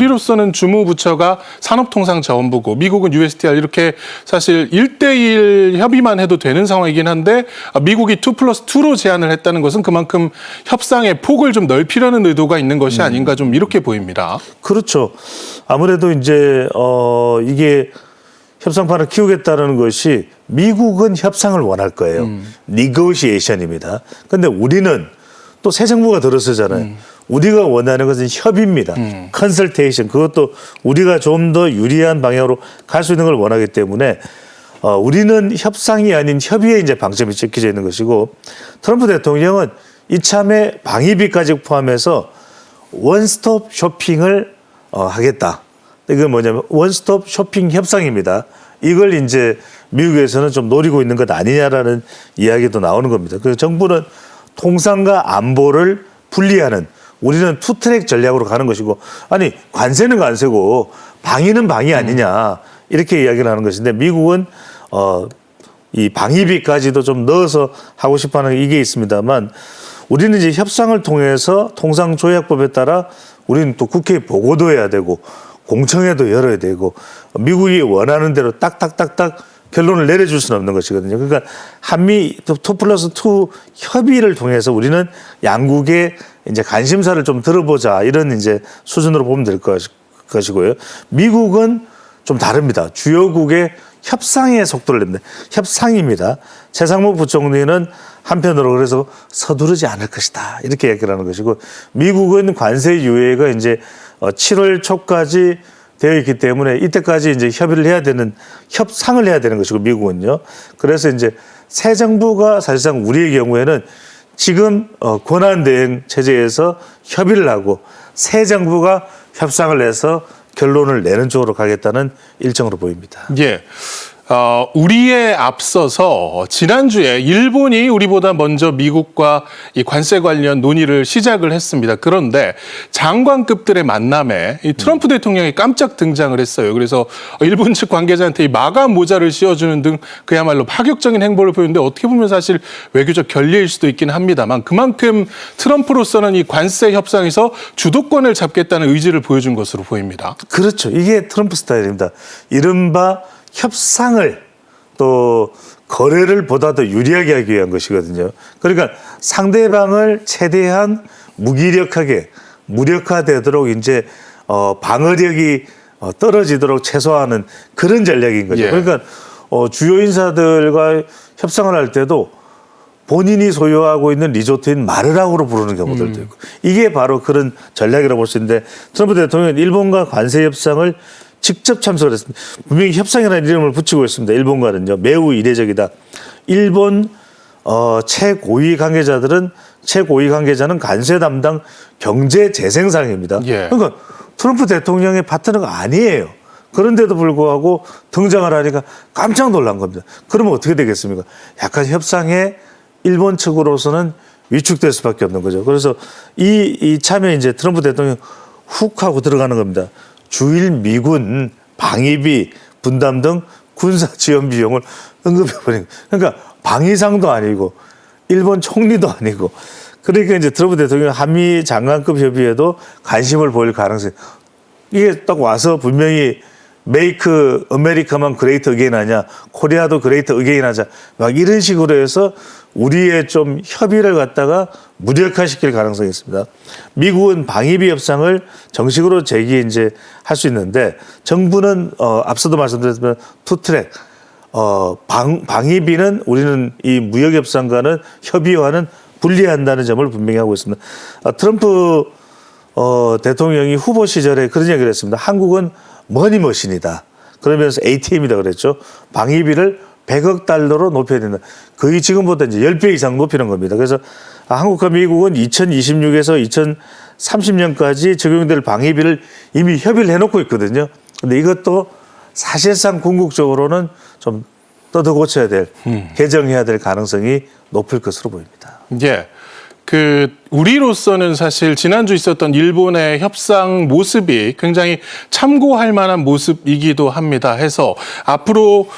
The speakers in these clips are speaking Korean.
우리로서는 주무부처가 산업통상자원부고 미국은 USTR 이렇게 사실 1대1 협의만 해도 되는 상황이긴 한데 미국이 2+2로 제안을 했다는 것은 그만큼 협상의 폭을 좀 넓히려는 의도가 있는 것이 아닌가 좀 이렇게 보입니다. 그렇죠. 아무래도 이제 이게 협상판을 키우겠다는 것이 미국은 협상을 원할 거예요. 니고시에이션입니다. 그런데 우리는 또 새 정부가 들어서잖아요. 우리가 원하는 것은 협의입니다. 컨설테이션. 그것도 우리가 좀 더 유리한 방향으로 갈 수 있는 걸 원하기 때문에 우리는 협상이 아닌 협의에 이제 방점이 찍혀져 있는 것이고 트럼프 대통령은 이참에 방위비까지 포함해서 원스톱 쇼핑을 하겠다. 이건 뭐냐면 원스톱 쇼핑 협상입니다. 이걸 이제 미국에서는 좀 노리고 있는 것 아니냐라는 이야기도 나오는 겁니다. 그래서 정부는 통상과 안보를 분리하는 우리는 투트랙 전략으로 가는 것이고 아니 관세는 관세고 방위는 방위 아니냐 이렇게 이야기를 하는 것인데 미국은 이 방위비까지도 좀 넣어서 하고 싶어하는 이게 있습니다만 우리는 이제 협상을 통해서 통상조약법에 따라 우리는 또 국회에 보고도 해야 되고 공청회도 열어야 되고 미국이 원하는 대로 딱딱딱딱 결론을 내려줄 수는 없는 것이거든요. 그러니까 한미 2+2 협의를 통해서 우리는 양국의 이제 관심사를 좀 들어보자 이런 이제 수준으로 보면 될 것이고요. 미국은 좀 다릅니다. 주요국의 협상의 속도를 냅니다. 협상입니다. 최상무 부총리는 한편으로 그래서 서두르지 않을 것이다 이렇게 얘기를 하는 것이고 미국은 관세 유예가 이제 7월 초까지 되어 있기 때문에 이때까지 이제 협의를 해야 되는 협상을 해야 되는 것이고 미국은요. 그래서 이제 새 정부가 사실상 우리의 경우에는 지금 권한대행 체제에서 협의를 하고 새 정부가 협상을 해서 결론을 내는 쪽으로 가겠다는 일정으로 보입니다. 예. 우리에 앞서서 지난주에 일본이 우리보다 먼저 미국과 이 관세 관련 논의를 시작을 했습니다. 그런데 장관급들의 만남에 이 트럼프 대통령이 깜짝 등장을 했어요. 그래서 일본 측 관계자한테 이 마감 모자를 씌워주는 등 그야말로 파격적인 행보를 보였는데 어떻게 보면 사실 외교적 결례일 수도 있긴 합니다만 그만큼 트럼프로서는 이 관세 협상에서 주도권을 잡겠다는 의지를 보여준 것으로 보입니다. 그렇죠. 이게 트럼프 스타일입니다. 이른바 협상을 또 거래를 보다 더 유리하게 하기 위한 것이거든요. 그러니까 상대방을 최대한 무기력하게 무력화되도록 이제 방어력이 떨어지도록 최소화하는 그런 전략인 거죠. 예. 그러니까 주요 인사들과 협상을 할 때도 본인이 소유하고 있는 리조트인 마르라고로 부르는 경우들도 있고 이게 바로 그런 전략이라고 볼 수 있는데 트럼프 대통령은 일본과 관세 협상을 직접 참석을 했습니다. 분명히 협상이라는 이름을 붙이고 있습니다. 일본과는요. 매우 이례적이다. 일본 최고위 관계자는 관세 담당 경제재생상입니다. 예. 그러니까 트럼프 대통령의 파트너가 아니에요. 그런데도 불구하고 등장을 하니까 깜짝 놀란 겁니다. 그러면 어떻게 되겠습니까? 약간 협상에 일본 측으로서는 위축될 수밖에 없는 거죠. 그래서 이 참에 이제 트럼프 대통령 훅 하고 들어가는 겁니다. 주일 미군 방위비 분담 등 군사 지원 비용을 언급해버린 거예요. 그러니까 방위상도 아니고 일본 총리도 아니고 그러니까 이제 트럼프 대통령 한미 장관급 협의에도 관심을 보일 가능성이 이게 딱 와서 분명히 메이크 아메리카만 그레이트 어게인 하냐 코리아도 그레이트 어게인 하자 막 이런 식으로 해서 우리의 좀 협의를 갖다가 무력화시킬 가능성이 있습니다. 미국은 방위비 협상을 정식으로 이제 할 수 있는데 정부는 앞서도 말씀드렸지만 투트랙 방위비는 우리는 이 무역 협상과는 협의와는 분리한다는 점을 분명히 하고 있습니다. 트럼프 대통령이 후보 시절에 그런 얘기를 했습니다. 한국은 머니머신이다. 그러면서 ATM이다 그랬죠. 방위비를 100억 달러로 높여야 된다. 거의 지금보다 이제 10배 이상 높이는 겁니다. 그래서 한국과 미국은 2026에서 2030년까지 적용될 방위비를 이미 협의를 해놓고 있거든요. 근데 이것도 사실상 궁극적으로는 좀 뜯어고쳐야 될, 개정해야 될 가능성이 높을 것으로 보입니다. 예. 우리로서는 사실 지난주 있었던 일본의 협상 모습이 굉장히 참고할 만한 모습이기도 합니다. 해서 앞으로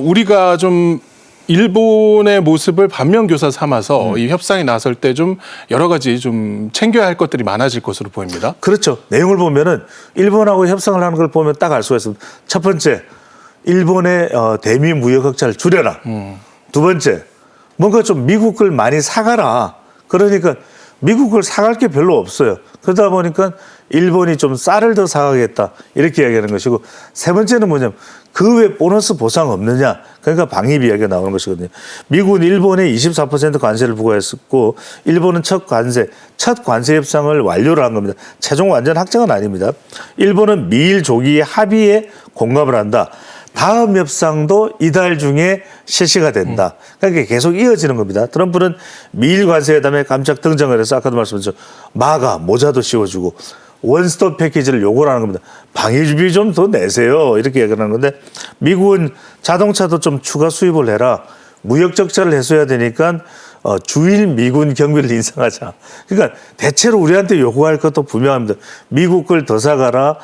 우리가 좀 일본의 모습을 반면교사 삼아서 이 협상에 나설 때 좀 여러 가지 좀 챙겨야 할 것들이 많아질 것으로 보입니다. 그렇죠. 내용을 보면은 일본하고 협상을 하는 걸 보면 딱 알 수가 있습니다. 첫 번째, 일본의 대미 무역 흑자를 줄여라. 두 번째, 뭔가 좀 미국을 많이 사가라. 그러니까 미국을 사갈 게 별로 없어요. 그러다 보니까 일본이 좀 쌀을 더 사가겠다. 이렇게 이야기하는 것이고, 세 번째는 뭐냐면 그 외 보너스 보상 없느냐. 그러니까 방위비 이야기가 나오는 것이거든요. 미국은 일본에 24% 관세를 부과했었고, 일본은 첫 관세 협상을 완료를 한 겁니다. 최종 완전 확정은 아닙니다. 일본은 미일 조기 합의에 공감을 한다. 다음 협상도 이달 중에 실시가 된다. 그러니까 계속 이어지는 겁니다. 트럼프는 미일 관세회담에 깜짝 등장을 해서 아까도 말씀드렸죠. 마가 모자도 씌워주고 원스톱 패키지를 요구를 하는 겁니다. 방위비 좀 더 내세요. 이렇게 얘기를 하는 건데 미국은 자동차도 좀 추가 수입을 해라. 무역 적자를 해소해야 되니까 주일 미군 경비를 인상하자. 그러니까 대체로 우리한테 요구할 것도 분명합니다. 미국 걸 더 사가라.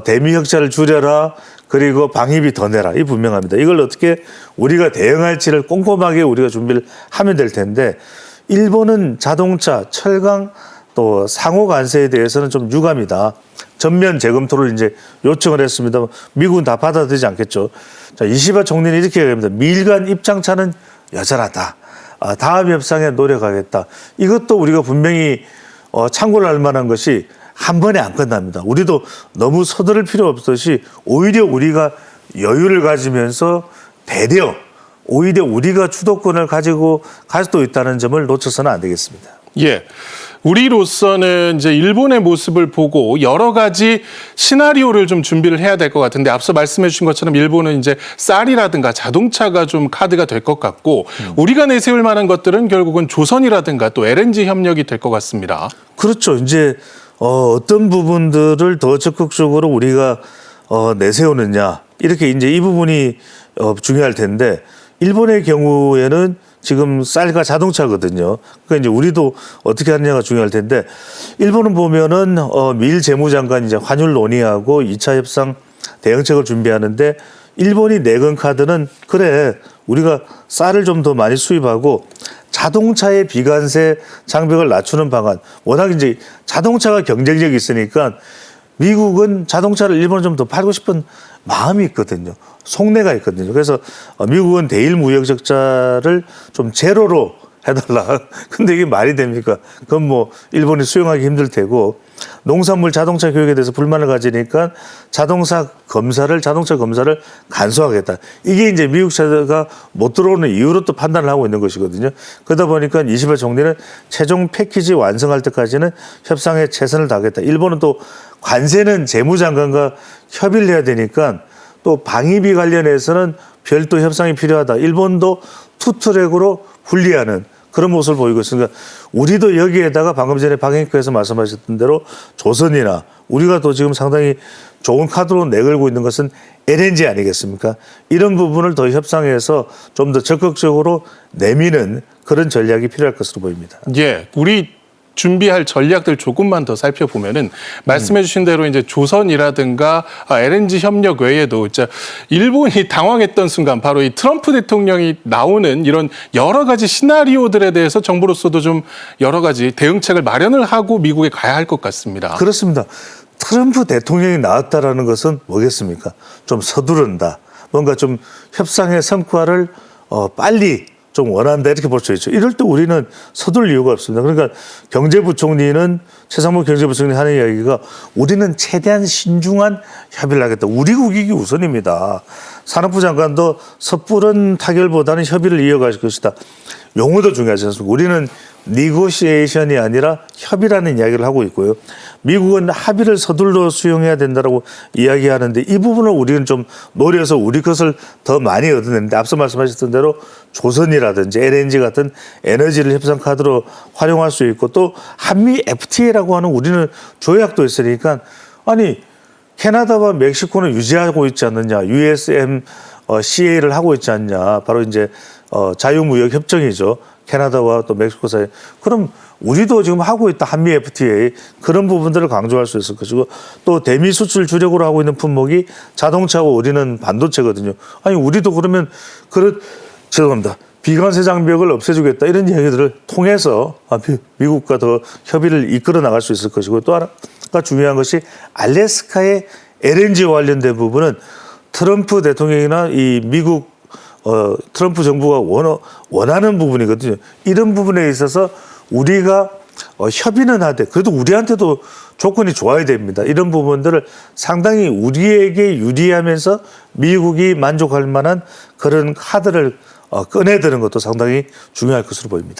대미 흑자를 줄여라. 그리고 방위비 더 내라. 이 분명합니다. 이걸 어떻게 우리가 대응할지를 꼼꼼하게 우리가 준비를 하면 될 텐데 일본은 자동차, 철강 또 상호 관세에 대해서는 좀 유감이다. 전면 재검토를 이제 요청을 했습니다. 미국은 다 받아들이지 않겠죠. 자, 이시바 총리는 이렇게 얘기합니다. 미일 간 입장차는 여전하다. 다음 협상에 노력하겠다. 이것도 우리가 분명히 참고를 할 만한 것이 한 번에 안 끝납니다. 우리도 너무 서두를 필요 없듯이 오히려 우리가 여유를 가지면서 배려, 오히려 우리가 주도권을 가지고 갈 수도 있다는 점을 놓쳐서는 안 되겠습니다. 예. 우리로서는 이제 일본의 모습을 보고 여러 가지 시나리오를 좀 준비를 해야 될 것 같은데 앞서 말씀해 주신 것처럼 일본은 이제 쌀이라든가 자동차가 좀 카드가 될 것 같고 우리가 내세울 만한 것들은 결국은 조선이라든가 또 LNG 협력이 될 것 같습니다. 그렇죠. 이제 어떤 부분들을 더 적극적으로 우리가 내세우느냐 이렇게 이제 이 부분이 중요할 텐데 일본의 경우에는 지금 쌀과 자동차거든요. 그러니까 이제 우리도 어떻게 하느냐가 중요할 텐데 일본은 보면은 미일 재무장관 이제 환율 논의하고 2차 협상 대응책을 준비하는데 일본이 내건 카드는 그래 우리가 쌀을 좀 더 많이 수입하고 자동차의 비관세 장벽을 낮추는 방안. 워낙 이제 자동차가 경쟁력이 있으니까 미국은 자동차를 일본은 좀 더 팔고 싶은 마음이 있거든요. 속내가 있거든요. 그래서 미국은 대일 무역 적자를 좀 제로로 해달라. 근데 이게 말이 됩니까? 그건 뭐 일본이 수용하기 힘들 테고 농산물 자동차 교육에 대해서 불만을 가지니까 자동차 검사를 간소화하겠다. 이게 이제 미국 차가 못 들어오는 이유로 또 판단을 하고 있는 것이거든요. 그러다 보니까 이시바 총리는 최종 패키지 완성할 때까지는 협상에 최선을 다하겠다. 일본은 또 관세는 재무장관과 협의를 해야 되니까 또 방위비 관련해서는 별도 협상이 필요하다. 일본도 투트랙으로 분리하는 그런 모습을 보이고 있으니까 우리도 여기에다가 방금 전에 박영익께서 말씀하셨던 대로 조선이나 우리가 또 지금 상당히 좋은 카드로 내걸고 있는 것은 LNG 아니겠습니까? 이런 부분을 더 협상해서 좀 더 적극적으로 내미는 그런 전략이 필요할 것으로 보입니다. 예, 우리 준비할 전략들 조금만 더 살펴보면은 말씀해 주신 대로 이제 조선이라든가 LNG 협력 외에도 진짜 일본이 당황했던 순간 바로 이 트럼프 대통령이 나오는 이런 여러 가지 시나리오들에 대해서 정부로서도 좀 여러 가지 대응책을 마련을 하고 미국에 가야 할 것 같습니다. 그렇습니다. 트럼프 대통령이 나왔다라는 것은 뭐겠습니까? 좀 서두른다. 뭔가 좀 협상의 성과를 빨리 좀 원한다 이렇게 볼 수 있죠. 이럴 때 우리는 서둘 이유가 없습니다. 그러니까 경제부총리는 최상무 경제부총리 하는 이야기가 우리는 최대한 신중한 협의를 하겠다. 우리 국익이 우선입니다. 산업부 장관도 섣부른 타결보다는 협의를 이어갈 것이다. 용어도 중요하지 않습니까? 우리는 니고시에이션이 아니라 협의라는 이야기를 하고 있고요. 미국은 합의를 서둘러 수용해야 된다라고 이야기하는데 이 부분을 우리는 좀 노려서 우리 것을 더 많이 얻어내는데 앞서 말씀하셨던 대로 조선이라든지 LNG 같은 에너지를 협상 카드로 활용할 수 있고 또 한미 FTA라고 하는 우리는 조약도 있으니까 아니 캐나다와 멕시코는 유지하고 있지 않느냐 USMCA를 하고 있지 않냐 바로 이제 자유무역 협정이죠. 캐나다와 또 멕시코 사이. 그럼 우리도 지금 하고 있다. 한미 FTA. 그런 부분들을 강조할 수 있을 것이고 또 대미 수출 주력으로 하고 있는 품목이 자동차고 우리는 반도체거든요. 아니 우리도 그러면 죄송합니다. 비관세 장벽을 없애주겠다 이런 이야기들을 통해서 미국과 더 협의를 이끌어 나갈 수 있을 것이고, 또 하나가 중요한 것이 알래스카의 LNG와 관련된 부분은 트럼프 대통령이나 이 미국 트럼프 정부가 원하는 부분이거든요. 이런 부분에 있어서 우리가 협의는 하되 그래도 우리한테도 조건이 좋아야 됩니다. 이런 부분들을 상당히 우리에게 유리하면서 미국이 만족할 만한 그런 카드를 꺼내드는 것도 상당히 중요할 것으로 보입니다.